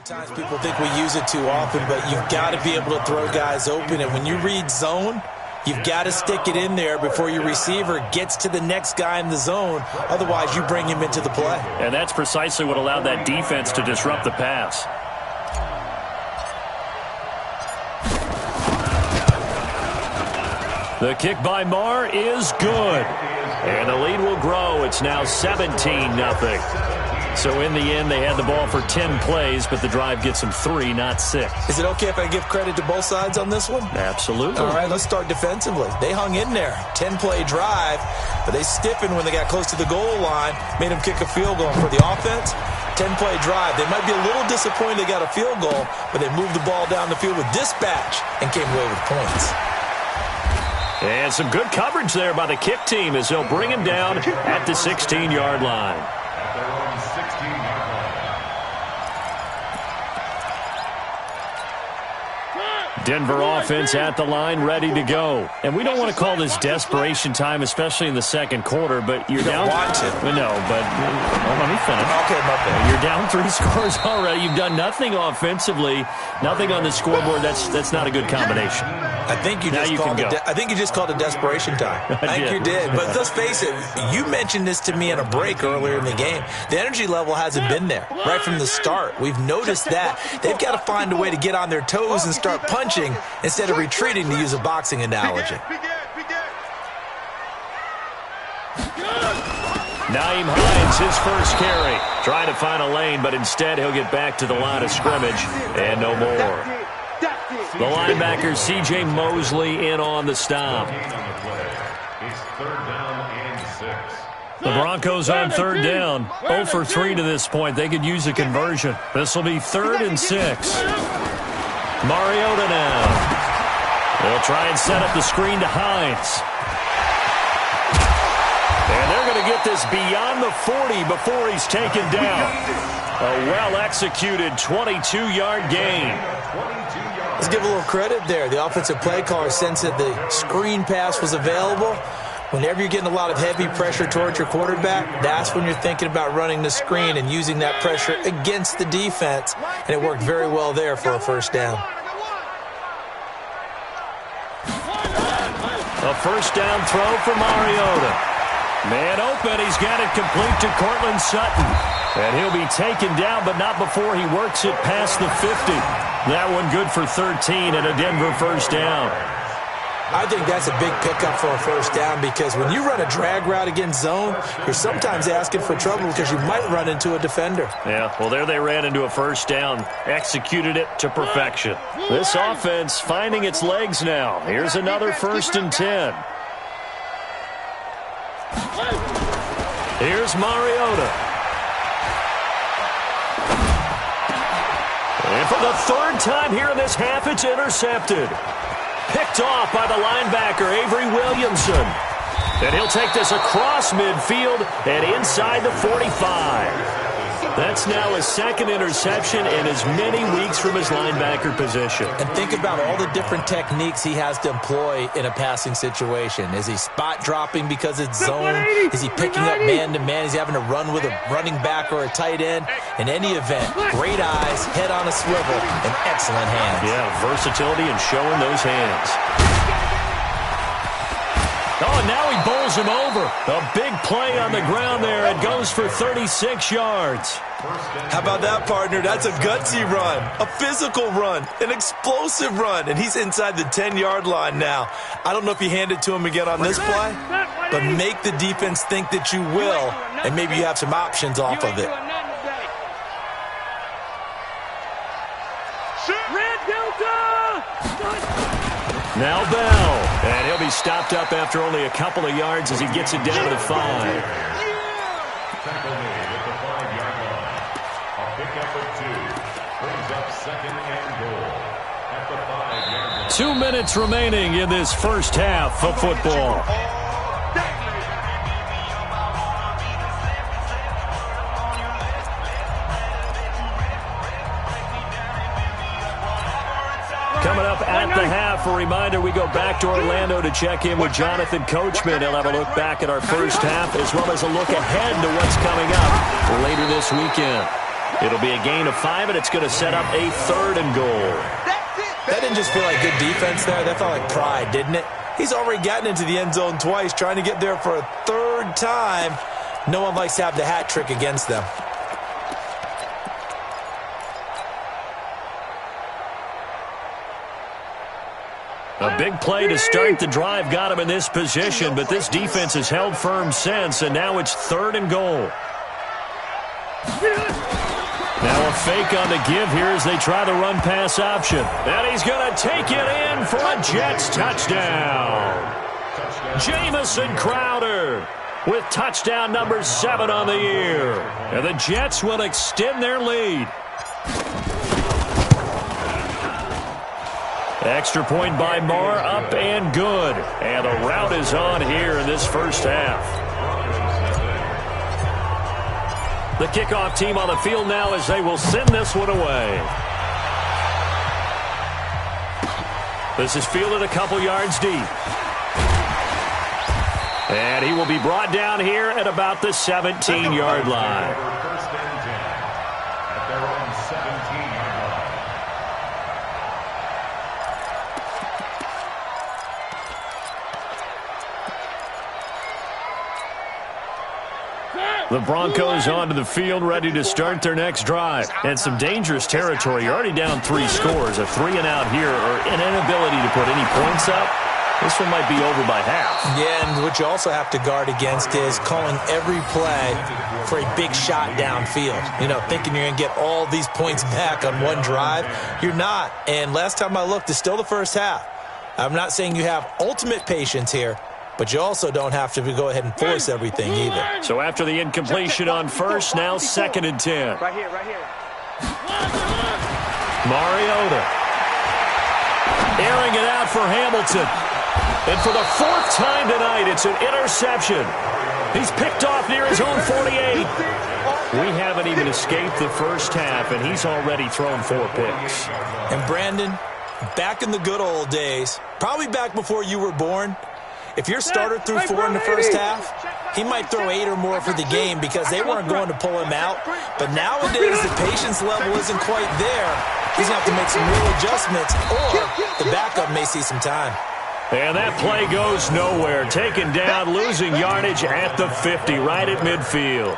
times people think we use it too often, but you've got to be able to throw guys open. And when you read zone, you've got to stick it in there before your receiver gets to the next guy in the zone. Otherwise, you bring him into the play. And that's precisely what allowed that defense to disrupt the pass. The kick by Marr is good. And the lead will grow. It's now 17-0. So in the end, they had the ball for 10 plays, but the drive gets them 3, not 6. Is it okay if I give credit to both sides on this one? Absolutely. All right, let's start defensively. They hung in there. 10-play drive, but they stiffened when they got close to the goal line, made them kick a field goal. For the offense, 10-play drive. They might be a little disappointed they got a field goal, but they moved the ball down the field with dispatch and came away with points. And some good coverage there by the kick team as they'll bring him down at the 16-yard line. Denver offense at the line, ready to go. And we don't want to call this desperation time, especially in the second quarter, but you're down. Want to. No, but let me finish. Okay, my bad. You're down 3 scores already. You've done nothing offensively, nothing on the scoreboard. That's not a good combination. I think you just called it desperation time. I think you did. But let's face it, you mentioned this to me in a break earlier in the game. The energy level hasn't been there right from the start. We've noticed that. They've got to find a way to get on their toes and start punching instead of retreating, to use a boxing analogy. Nyheim Hines, his first carry. Trying to find a lane, but instead he'll get back to the line of scrimmage and no more. The linebacker, C.J. Mosley, in on the stop. The Broncos on third down. 0 for 3 to this point. They could use a conversion. This will be 3rd and 6. Mariota now. They'll try and set up the screen to Hines. And they're going to get this beyond the 40 before he's taken down. A well-executed 22-yard gain. Let's give a little credit there. The offensive play caller sensed that the screen pass was available. Whenever you're getting a lot of heavy pressure towards your quarterback, that's when you're thinking about running the screen and using that pressure against the defense. And it worked very well there for a first down. A first down throw for Mariota. Man open. He's got it complete to Cortland Sutton. And he'll be taken down, but not before he works it past the 50. That one good for 13 and a Denver first down. I think that's a big pickup for a first down because when you run a drag route against zone, you're sometimes asking for trouble because you might run into a defender. Yeah, well, there they ran into a first down, executed it to perfection. This offense finding its legs now. Here's another 1st and 10. Here's Mariota. And for the 3rd time here in this half, it's intercepted. Picked off by the linebacker, Avery Williamson. And he'll take this across midfield and inside the 45. That's now his 2nd interception in as many weeks from his linebacker position. And think about all the different techniques he has to employ in a passing situation. Is he spot dropping because it's zone? Is he picking up man-to-man? Is he having to run with a running back or a tight end? In any event, great eyes, head on a swivel, and excellent hands. Yeah, versatility and showing those hands. Oh, and now he bowls him over. A big play on the ground there. It goes for 36 yards. How about that, partner? That's a gutsy run, a physical run, an explosive run, and he's inside the 10-yard line now. I don't know if you hand it to him again on this play, but make the defense think that you will, and maybe you have some options off of it. Now Bell, and he'll be stopped up after only a couple of yards as he gets it down to the 5. Tackle made at the 5-yard line. A pickup of 2. Brings up 2nd and goal at the 5-yard line. 2 minutes remaining in this first half of football. Coming up at the half, a reminder, we go back to Orlando to check in with Jonathan Coachman. He'll have a look back at our first half as well as a look ahead to what's coming up later this weekend. It'll be a gain of 5, and it's going to set up a 3rd and goal. That didn't just feel like good defense there. That felt like pride, didn't it? He's already gotten into the end zone twice, trying to get there for a 3rd time. No one likes to have the hat trick against them. A big play to start the drive got him in this position, but this defense has held firm since, and now it's 3rd and goal. Now a fake on the give here as they try the run-pass option. And he's going to take it in for a Jets touchdown. Jamison Crowder with touchdown number 7 on the year. And the Jets will extend their lead. Extra point by Marr, up and good. And the rout is on here in this first half. The kickoff team on the field now as they will send this one away. This is fielded a couple yards deep. And he will be brought down here at about the 17-yard line. First and 10 at their own 17-yard line. The Broncos onto the field, ready to start their next drive. And some dangerous territory. You're already down 3 scores. A 3-and-out here, or an inability to put any points up. This one might be over by half. Yeah, and what you also have to guard against is calling every play for a big shot downfield. You know, thinking you're going to get all these points back on one drive. You're not. And last time I looked, it's still the first half. I'm not saying you have ultimate patience here, but you also don't have to go ahead and force everything either. So after the incompletion on first, now 2nd and 10. Right here, right here. Mariota airing it out for Hamilton. And for the 4th time tonight, it's an interception. He's picked off near his own 48. We haven't even escaped the first half, and he's already thrown 4 picks. And Brandon, back in the good old days, probably back before you were born, if your starter threw 4 in the first half, he might throw 8 or more for the game because they weren't going to pull him out. But nowadays, the patience level isn't quite there. He's going to have to make some real adjustments, or the backup may see some time. And that play goes nowhere. Taken down, losing yardage at the 50, right at midfield.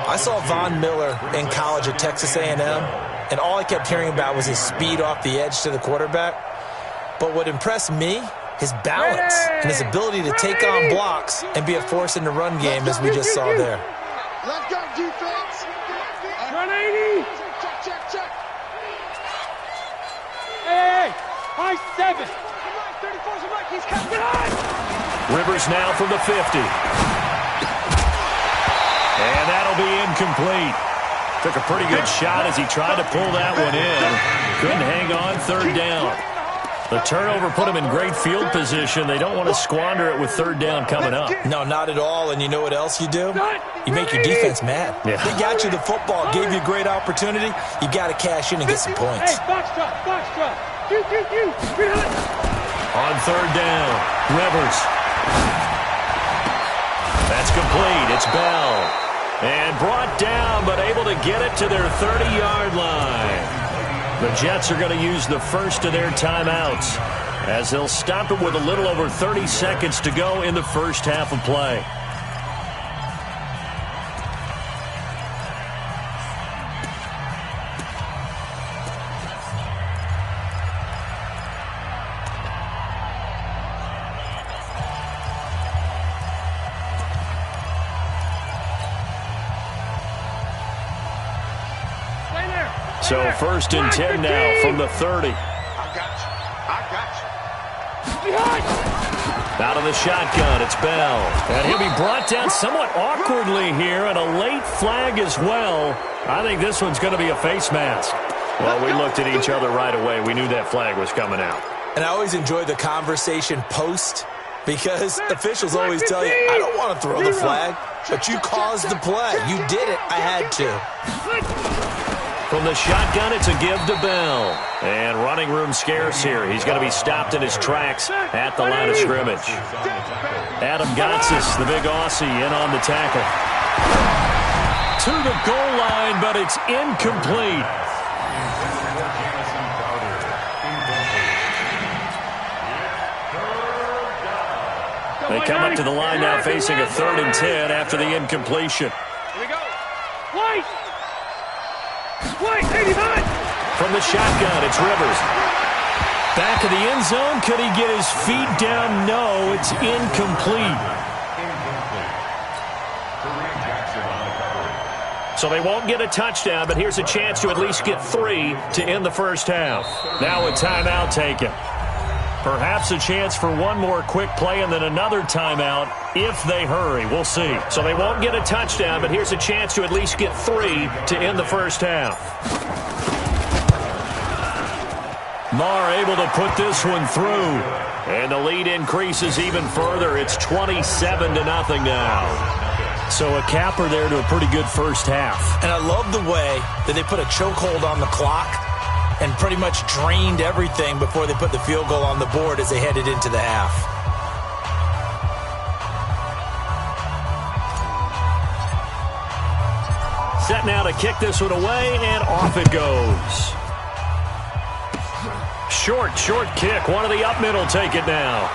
I saw Von Miller in college at Texas A&M, and all I kept hearing about was his speed off the edge to the quarterback. But what impressed me, his balance and his ability to take on blocks and be a force in the run game, as we just saw there. Let's go, defense. 180. Check. Hey, high 7. He's coming on. Rivers now from the 50. And that'll be incomplete. Took a pretty good shot as he tried to pull that one in. Couldn't hang on, 3rd down. The turnover put him in great field position. They don't want to squander it with 3rd down coming up. No, not at all. And you know what else you do? You make your defense mad. Yeah. They got you the football, gave you a great opportunity. You got to cash in and get some points. Hey, box truck. On 3rd down, Rivers. That's complete. It's Bell. And brought down, but able to get it to their 30-yard line. The Jets are going to use the first of their timeouts as they'll stop it with a little over 30 seconds to go in the first half of play. So 1st and 10 now from the 30. I got you. Out of the shotgun, it's Bell. And he'll be brought down somewhat awkwardly here, and a late flag as well. I think this one's going to be a face mask. Well, we looked at each other right away. We knew that flag was coming out. And I always enjoy the conversation post, because officials always tell you, I don't want to throw the flag, but you caused the play. You did it. I had to. From the shotgun, it's a give to Bell. And running room scarce here. He's going to be stopped in his tracks at the line of scrimmage. Adam Gotsis, the big Aussie, in on the tackle. to the goal line, but it's incomplete. They come up to the line now facing a 3rd and 10 after the incompletion. Here we go. White! White, 89! From the shotgun, it's Rivers. Back of the end zone. Could he get his feet down? No, it's incomplete. So they won't get a touchdown, but here's a chance to at least get 3 to end the first half. Now a timeout taken. Perhaps a chance for one more quick play and then another timeout if they hurry. We'll see. So they won't get a touchdown, but here's a chance to at least get 3 to end the first half. Marr able to put this one through. And the lead increases even further. It's 27-0 now. So a capper there to a pretty good first half. And I love the way that they put a chokehold on the clock and pretty much drained everything before they put the field goal on the board as they headed into the half. Set now to kick this one away, and off it goes. Short kick. One of the up middle take it now.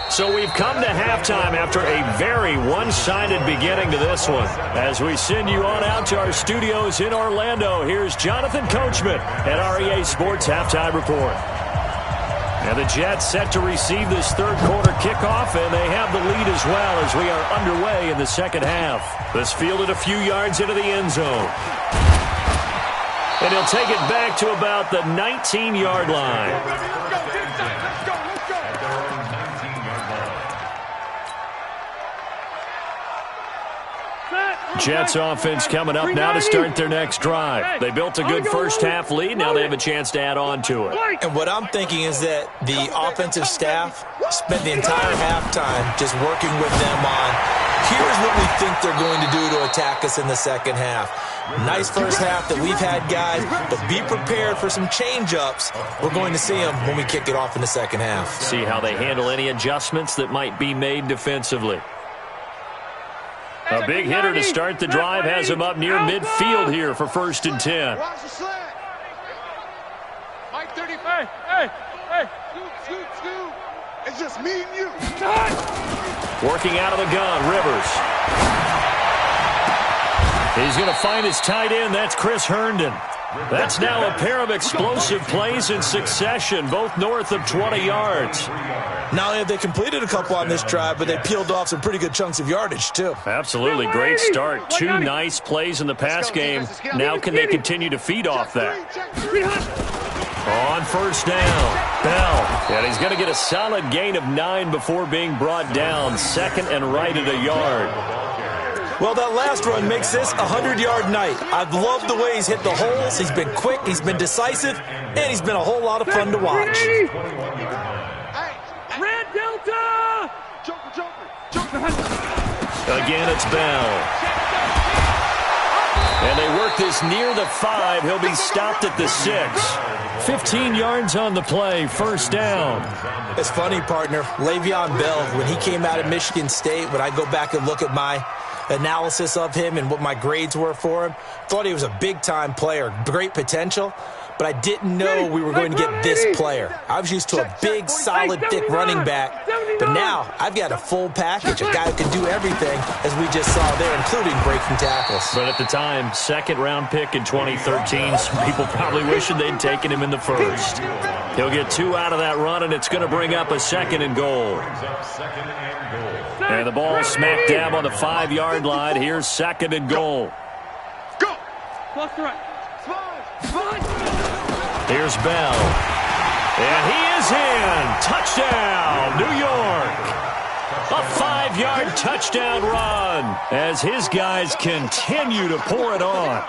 So we've come to halftime after a very one-sided beginning to this one. As we send you on out to our studios in Orlando, here's Jonathan Coachman at REA Sports Halftime Report. And the Jets set to receive this third quarter kickoff, and they have the lead as well as we are underway in the second half. This fielded a few yards into the end zone. And he'll take it back to about the 19-yard line. Jets offense coming up now to start their next drive. They built a good first half lead. Now they have a chance to add on to it. And what I'm thinking is that the offensive staff spent the entire halftime just working with them on, here's what we think they're going to do to attack us in the second half. Nice first half that we've had, guys, but be prepared for some change-ups. We're going to see them when we kick it off in the second half. See how they handle any adjustments that might be made defensively. A big hitter to start the drive has him up near midfield here for 1st and 10. Mike 35. Hey. Scoot. It's just me and you. Working out of the gun, Rivers. He's going to find his tight end. That's Chris Herndon. That's now a pair of explosive plays in succession, both north of 20 yards. Not only have they completed a couple on this drive, but they peeled off some pretty good chunks of yardage, too. Absolutely. Great start. 2 nice plays in the pass game. Now can they continue to feed off that? On first down, Bell. And he's going to get a solid gain of 9 before being brought down. 2nd and right at a yard. Well, that last run makes this a 100-yard night. I've loved the way he's hit the holes. He's been quick, he's been decisive, and he's been a whole lot of fun to watch. Red Delta! Joker. Again, it's Bell. And they work this near the 5. He'll be stopped at the 6. 15 yards on the play, first down. It's funny, partner. Le'Veon Bell, when he came out of Michigan State, when I go back and look at my analysis of him and what my grades were for him, thought he was a big-time player, great potential, but I didn't know we were going to get this player. I was used to a big, solid, thick running back, but now I've got a full package, a guy who can do everything, as we just saw there, including breaking tackles. But at the time, 2nd-round pick in 2013, some people probably wishing they'd taken him in the 1st. He'll get 2 out of that run, and it's going to bring up a 2nd and goal. And the ball smack dab on the 5-yard line. Here's 2nd and goal. Go! Plus the right. Here's Bell. And he is in. Touchdown, New York. A 5-yard touchdown run as his guys continue to pour it on.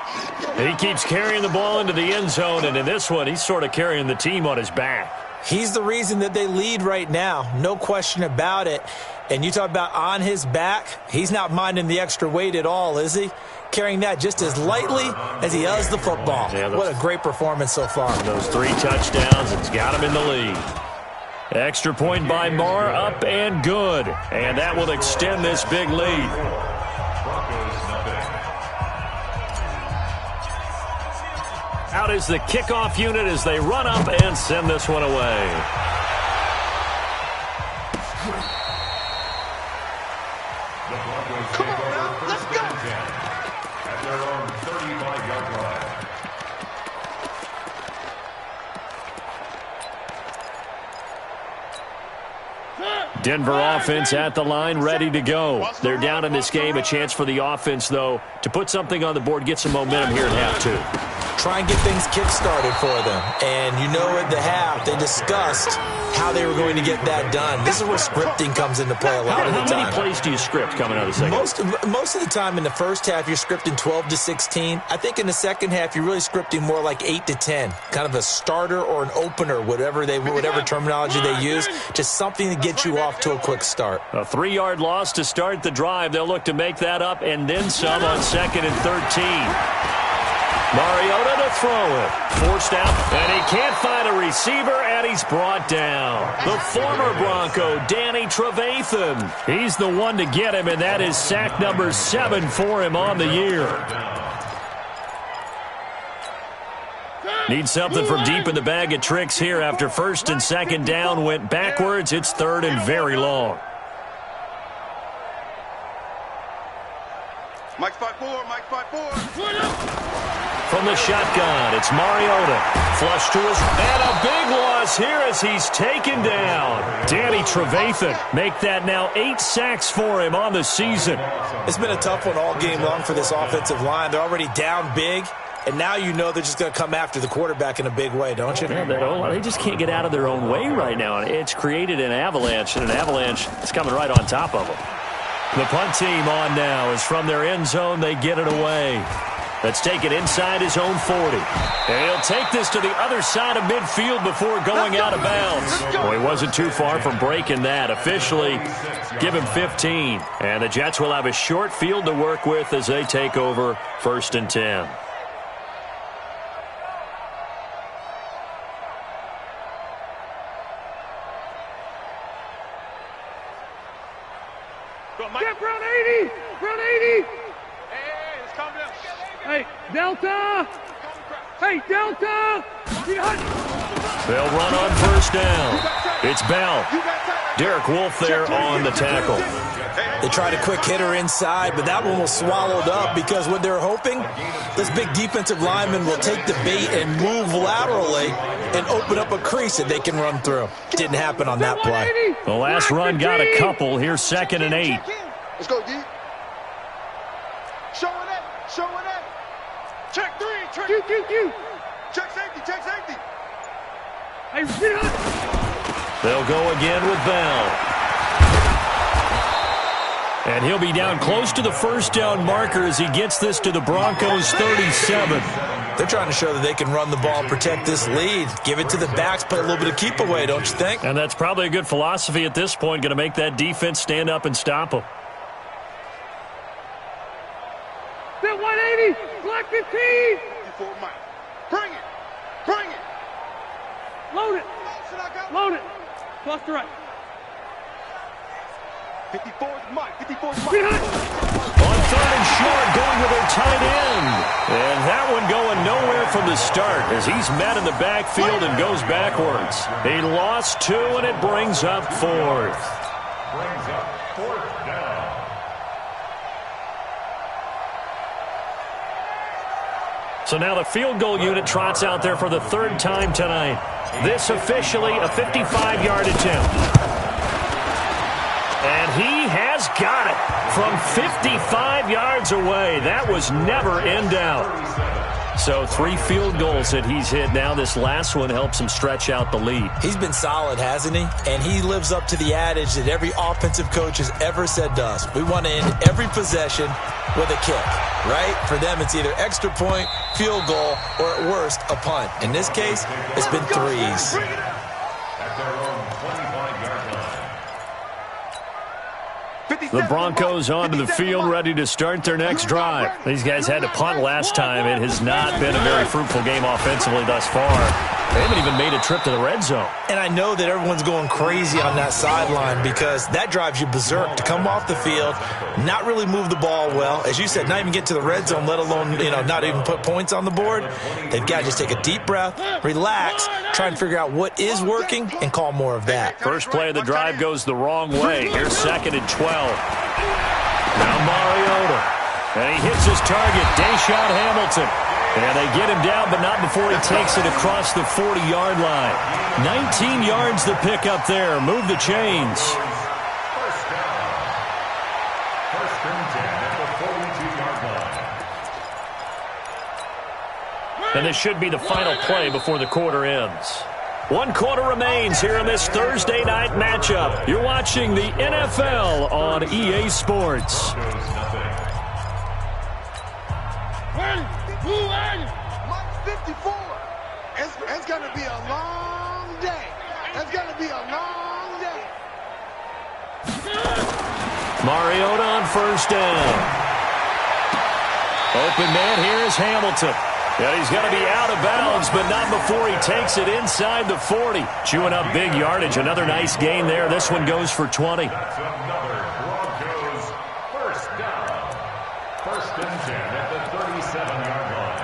And he keeps carrying the ball into the end zone, and in this one, he's sort of carrying the team on his back. He's the reason that they lead right now, no question about it. And you talk about on his back, he's not minding the extra weight at all, is he? Carrying that just as lightly as he does the football. Yeah, what a great performance so far. Those 3 touchdowns, it's got him in the lead. Extra point by Marr, up and good. And that will extend this big lead. Out is the kickoff unit as they run up and send this one away. Come on now, let's go. At their own 35-yard line. Denver offense at the line, ready to go. They're down in this game. A chance for the offense, though, to put something on the board, get some momentum here at half two. Try and get things kick-started for them. And you know at the half, they discussed how they were going to get that done. This is where scripting comes into play a lot of the time. How many plays do you script coming out of the second? Most of the time in the first half, you're scripting 12 to 16. I think in the second half, you're really scripting more like 8 to 10. Kind of a starter or an opener, whatever terminology they use. Just something to get you off to a quick start. A 3-yard loss to start the drive. They'll look to make that up and then some on 2nd and 13. Mariota to throw it. Forced out, and he can't find a receiver, and he's brought down. The former Bronco, Danny Trevathan. He's the one to get him, and that is sack number 7 for him on the year. Need something from deep in the bag of tricks here after 1st and 2nd down went backwards. It's 3rd and very long. Mike 5-4, Mike 5-4. From the shotgun, it's Mariota. Flush to his, and a big loss here as he's taken down. Danny Trevathan make that now 8 sacks for him on the season. It's been a tough one all game long for this offensive line. They're already down big, and now you know they're just going to come after the quarterback in a big way, don't you? Yeah, they just can't get out of their own way right now. It's created an avalanche, and an avalanche is coming right on top of them. The punt team on now is from their end zone. They get it away. Let's take it inside his own 40. And he'll take this to the other side of midfield before going out of bounds. Well, he wasn't too far from breaking that. Officially, give him 15. And the Jets will have a short field to work with as they take over 1st and 10. Get Brown 80! Brown 80! Hey, let's calm down. Hey, Delta! Hey, Delta! They'll run on 1st down. It's Bell. Derek Wolfe there on the tackle. They tried a quick hitter inside, but that one was swallowed up because what they're hoping, this big defensive lineman will take the bait and move laterally and open up a crease that they can run through. Didn't happen on that play. The last run got a couple. Here's 2nd and 8. Let's go, D. Showing it. Showing it. Check 3. Check. Q. Check safety. Check safety. Hey, they'll go again with Bell. And he'll be down close to the 1st down marker as he gets this to the Broncos 37. They're trying to show that they can run the ball, protect this lead, give it to the backs, play a little bit of keep away, don't you think? And that's probably a good philosophy at this point, going to make that defense stand up and stop them. That 180, Black 15. Before Mike. Bring it. Bring it. Load it. Load it. Plus the right. 54's Mike. 54's Mike. On 3rd and short, going with their tight end. And that one going nowhere from the start as he's met in the backfield and goes backwards. He lost 2, and it brings up 4th. Brings up 4th down. So now the field goal unit trots out there for the 3rd time tonight. This officially a 55-yard attempt. And he has got it from 55 yards away. That was never in doubt. So 3 field goals that he's hit now. This last one helps him stretch out the lead. He's been solid, hasn't he? And he lives up to the adage that every offensive coach has ever said to us. We want to end every possession with a kick, right? For them, it's either extra point, field goal, or at worst, a punt. In this case, it's been 3s. At their own 25-yard line. The Broncos onto the field, ready to start their next drive. These guys had to punt last time. It has not been a very fruitful game offensively thus far. They haven't even made a trip to the red zone. And I know that everyone's going crazy on that sideline because that drives you berserk to come off the field, not really move the ball well. As you said, not even get to the red zone, let alone, not even put points on the board. They've got to just take a deep breath, relax, try and figure out what is working, and call more of that. First play of the drive goes the wrong way. Here's 2nd and 12. Now Mariota. And he hits his target, Deshaun Hamilton. And they get him down, but not before he takes it across the 40-yard line. 19 yards to pick up there. Move the chains. First down. First and 10 at the 42-yard line. And this should be the final play before the quarter ends. 1 quarter remains here in this Thursday night matchup. You're watching the NFL on EA Sports. Mike 54. It's going to be a long day. It's going to be a long day. Mariota on first down. Open man here is Hamilton. And he's going to be out of bounds, but not before he takes it inside the 40. Chewing up big yardage. Another nice gain there. This one goes for 20. That's another Broncos first down. First and 10 at the 37-yard line.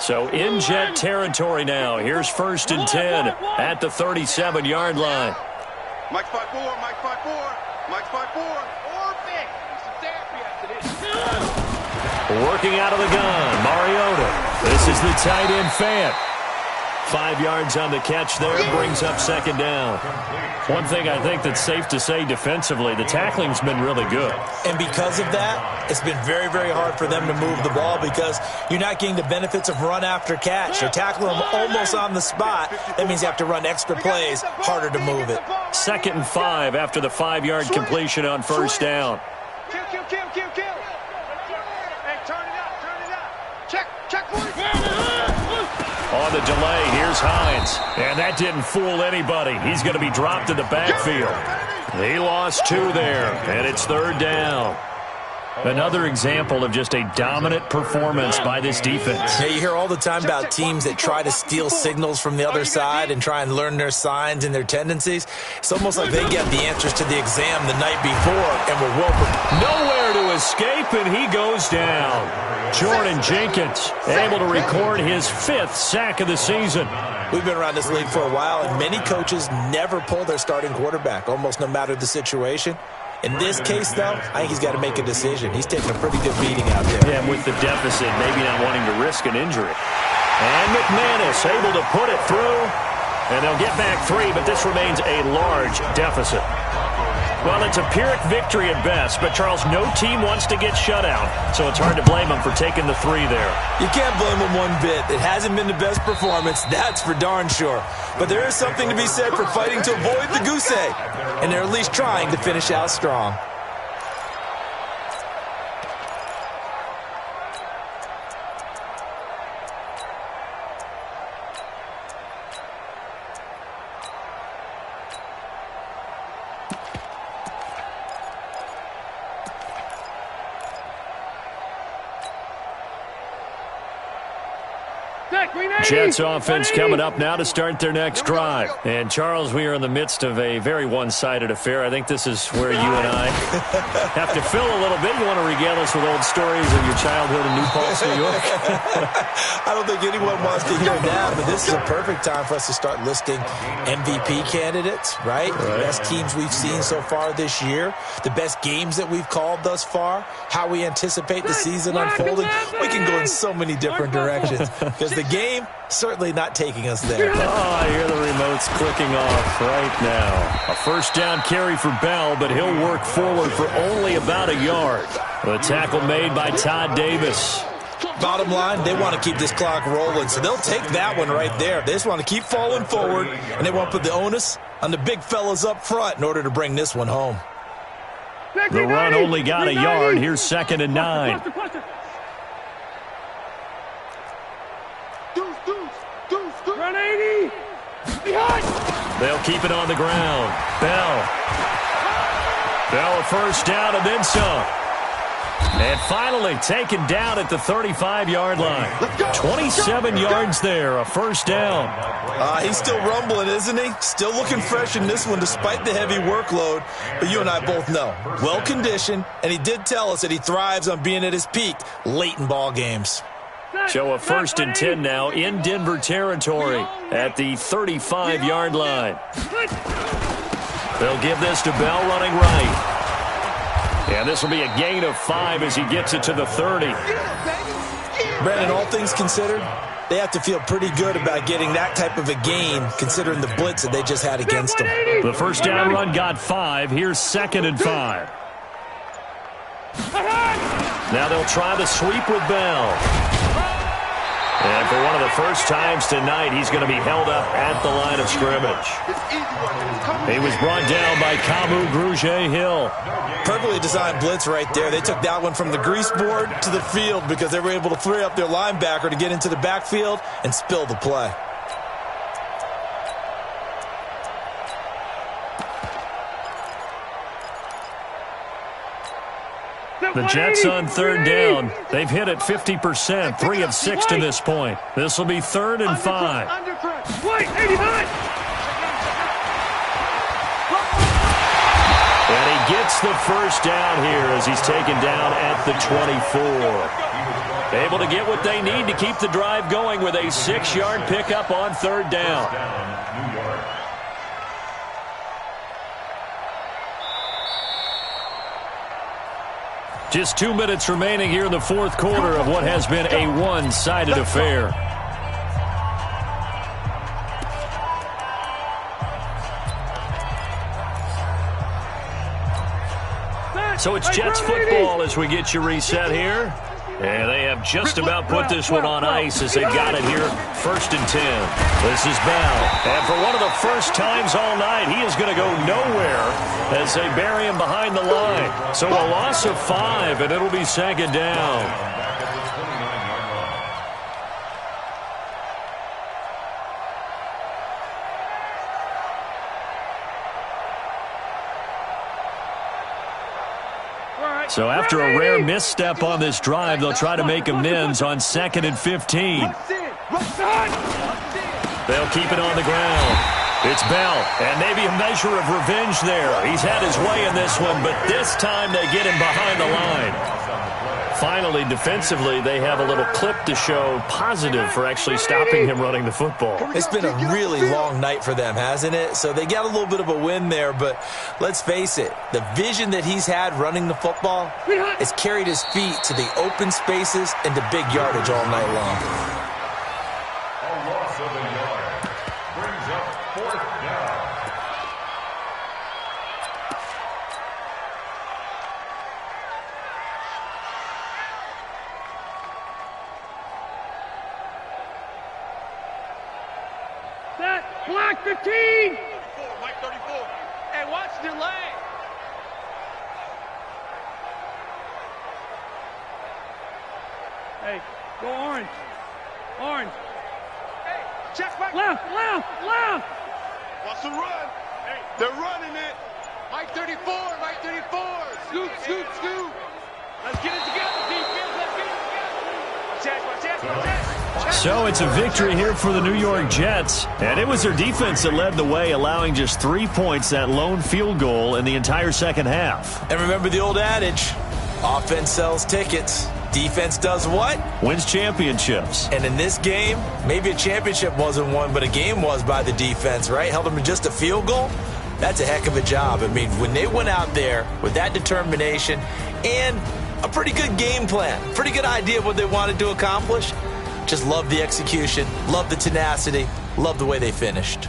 So in jet territory now. Here's 1st and 10 at the 37-yard line. Mike 5-4, Mike 5-4, Mike 5-4. Or big. Working out of the gun, Mariota. This is the tight end Fant. 5 yards on the catch there, brings up 2nd down. One thing I think that's safe to say defensively, the tackling's been really good. And because of that, it's been very, very hard for them to move the ball because you're not getting the benefits of run after catch. You're tackling them almost on the spot. That means you have to run extra plays, harder to move it. 2nd and 5 after the 5-yard completion on first down. Kill. Hey, turn it up. Check. On the delay, here's Hines. And that didn't fool anybody. He's going to be dropped in the backfield. He lost 2 there, and it's 3rd down. Another example of just a dominant performance by this defense. Yeah, you hear all the time about teams that try to steal signals from the other side and try and learn their signs and their tendencies. It's almost like they get the answers to the exam the night before and were well prepared. Nowhere to escape, and he goes down. Jordan Jenkins able to record his 5th sack of the season. We've been around this league for a while, and many coaches never pull their starting quarterback, almost no matter the situation. In this case, though, I think he's got to make a decision. He's taking a pretty good beating out there. Yeah, with the deficit, maybe not wanting to risk an injury. And McManus able to put it through. And they'll get back 3, but this remains a large deficit. Well, it's a Pyrrhic victory at best, but, Charles, no team wants to get shut out, so it's hard to blame them for taking the 3 there. You can't blame them one bit. It hasn't been the best performance, that's for darn sure. But there is something to be said for fighting to avoid the goose egg, and they're at least trying to finish out strong. Jets offense coming up now to start their next drive. And, Charles, we are in the midst of a very one-sided affair. I think this is where you and I have to fill a little bit. You want to regale us with old stories of your childhood in New Paltz, New York? I don't think anyone wants to hear that, but this is a perfect time for us to start listing MVP candidates, right? The best teams we've seen so far this year, the best games that we've called thus far, how we anticipate the season unfolding. We can go in so many different directions because the game certainly not taking us there. Oh, I hear the remotes clicking off right now. A first down carry for Bell, but he'll work forward for only about a yard. The tackle made by Todd Davis. Bottom line, they want to keep this clock rolling, so they'll take that one right there. They just want to keep falling forward, and they want to put the onus on the big fellas up front in order to bring this one home. The run only got a yard. Here's 2nd and 9. Run 80. Behind. They'll keep it on the ground. Bell a first down and then some. And finally taken down at the 35-yard line. 27 yards there, a first down. He's still rumbling, isn't he? Still looking fresh in this one despite the heavy workload. But you and I both know, well-conditioned, and he did tell us that he thrives on being at his peak late in ball games. So a 1st and 10 now in Denver territory at the 35-yard line. They'll give this to Bell running right. And this will be a gain of 5 as he gets it to the 30. Brandon, all things considered, they have to feel pretty good about getting that type of a gain considering the blitz that they just had against them. The first down run got 5. Here's 2nd and 5. Now they'll try the sweep with Bell. And for one of the first times tonight, he's going to be held up at the line of scrimmage. He was brought down by Kamu Grugier-Hill. Perfectly designed blitz right there. They took that one from the grease board to the field because they were able to free up their linebacker to get into the backfield and spill the play. The Jets on 3rd down. They've hit it 50%, 3 of 6 to this point. This will be 3rd and 5. And he gets the first down here as he's taken down at the 24. Able to get what they need to keep the drive going with a 6-yard pickup on 3rd down. Just 2 minutes remaining here in the 4th quarter of what has been a one-sided affair. So it's Jets football as we get you reset here. And they have just about put this one on ice as they got it here, 1st and 10. This is Bell. And for one of the first times all night, he is going to go nowhere as they bury him behind the line. So a loss of 5, and it'll be 2nd down. So after a rare misstep on this drive, they'll try to make amends on 2nd and 15. They'll keep it on the ground. It's Bell, and maybe a measure of revenge there. He's had his way in this one, but this time they get him behind the line. Finally, defensively, they have a little clip to show positive for actually stopping him running the football. It's been a really long night for them, hasn't it? So they got a little bit of a win there, but let's face it, the vision that he's had running the football has carried his feet to the open spaces and to big yardage all night long. A loss of a yard brings up 4th down. Block 15! Mike 34. Hey, watch the leg. Hey, go orange. Orange. Hey, check back. Left. Watch the run. Hey, they're running it. Mike 34. Scoop. Let's get it together, defense. Let's get it together. Watch that. So it's a victory here for the New York Jets, and it was their defense that led the way, allowing just 3 points, that lone field goal in the entire second half. And remember the old adage, offense sells tickets. Defense does what? Wins championships. And in this game, maybe a championship wasn't won, but a game was by the defense, right? Held them to just a field goal. That's a heck of a job. I mean, when they went out there with that determination and a pretty good game plan, pretty good idea of what they wanted to accomplish, just love the execution, love the tenacity, love the way they finished.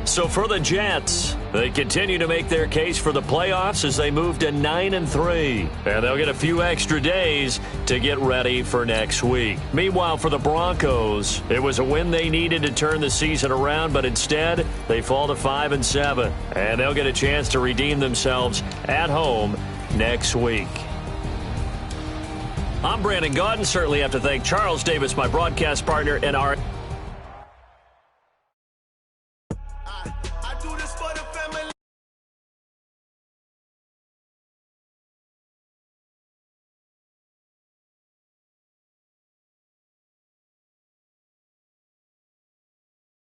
So for the Jets, they continue to make their case for the playoffs as they move to 9-3. And they'll get a few extra days to get ready for next week. Meanwhile, for the Broncos, it was a win they needed to turn the season around, but instead they fall to 5-7. And they'll get a chance to redeem themselves at home next week. I'm Brandon Gaudin. Certainly have to thank Charles Davis, my broadcast partner, and our